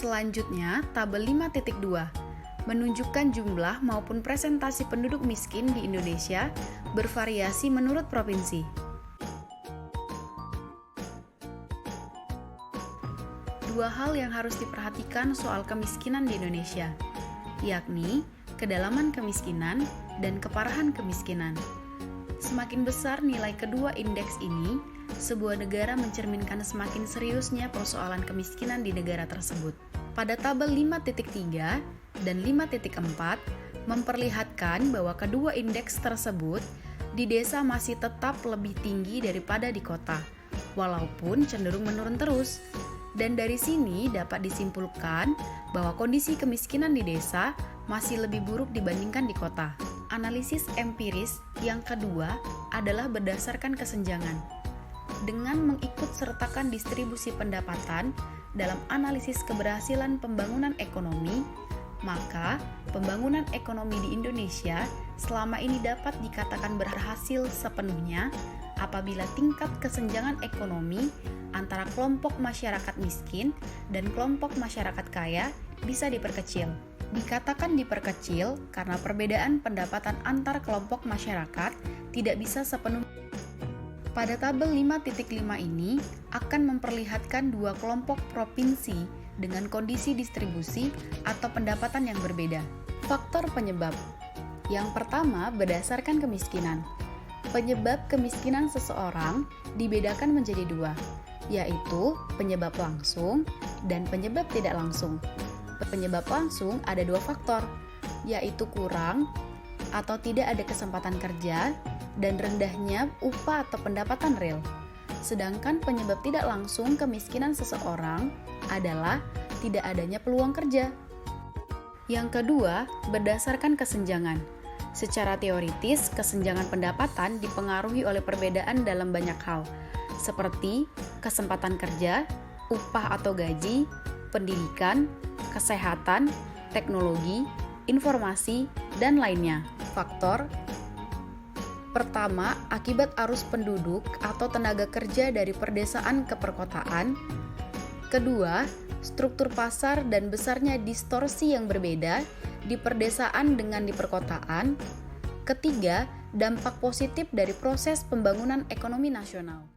Selanjutnya, tabel 5.2 menunjukkan jumlah maupun presentasi penduduk miskin di Indonesia bervariasi menurut provinsi. Dua hal yang harus diperhatikan soal kemiskinan di Indonesia, yakni kedalaman kemiskinan dan keparahan kemiskinan. Semakin besar nilai kedua indeks ini, sebuah negara mencerminkan semakin seriusnya persoalan kemiskinan di negara tersebut. Pada tabel 5.3 dan 5.4 memperlihatkan bahwa kedua indeks tersebut di desa masih tetap lebih tinggi daripada di kota, walaupun cenderung menurun terus. Dan dari sini dapat disimpulkan bahwa kondisi kemiskinan di desa masih lebih buruk dibandingkan di kota. Analisis empiris yang kedua adalah berdasarkan kesenjangan. Dengan mengikut sertakan distribusi pendapatan dalam analisis keberhasilan pembangunan ekonomi, maka pembangunan ekonomi di Indonesia selama ini dapat dikatakan berhasil sepenuhnya apabila tingkat kesenjangan ekonomi antara kelompok masyarakat miskin dan kelompok masyarakat kaya bisa diperkecil. Dikatakan diperkecil karena perbedaan pendapatan antar kelompok masyarakat tidak bisa sepenuhnya. Pada tabel 5.5 ini akan memperlihatkan dua kelompok provinsi dengan kondisi distribusi atau pendapatan yang berbeda. Faktor penyebab. Yang pertama berdasarkan kemiskinan. Penyebab kemiskinan seseorang dibedakan menjadi dua, yaitu penyebab langsung dan penyebab tidak langsung. Penyebab langsung ada dua faktor, yaitu kurang atau tidak ada kesempatan kerja dan rendahnya upah atau pendapatan real. Sedangkan penyebab tidak langsung kemiskinan seseorang adalah tidak adanya peluang kerja. Yang kedua, berdasarkan kesenjangan. Secara teoritis, kesenjangan pendapatan dipengaruhi oleh perbedaan dalam banyak hal, seperti kesempatan kerja, upah atau gaji, pendidikan, kesehatan, teknologi, informasi, dan lainnya. Faktor pertama, akibat arus penduduk atau tenaga kerja dari perdesaan ke perkotaan. Kedua, struktur pasar dan besarnya distorsi yang berbeda di perdesaan dengan di perkotaan. Ketiga, dampak positif dari proses pembangunan ekonomi nasional.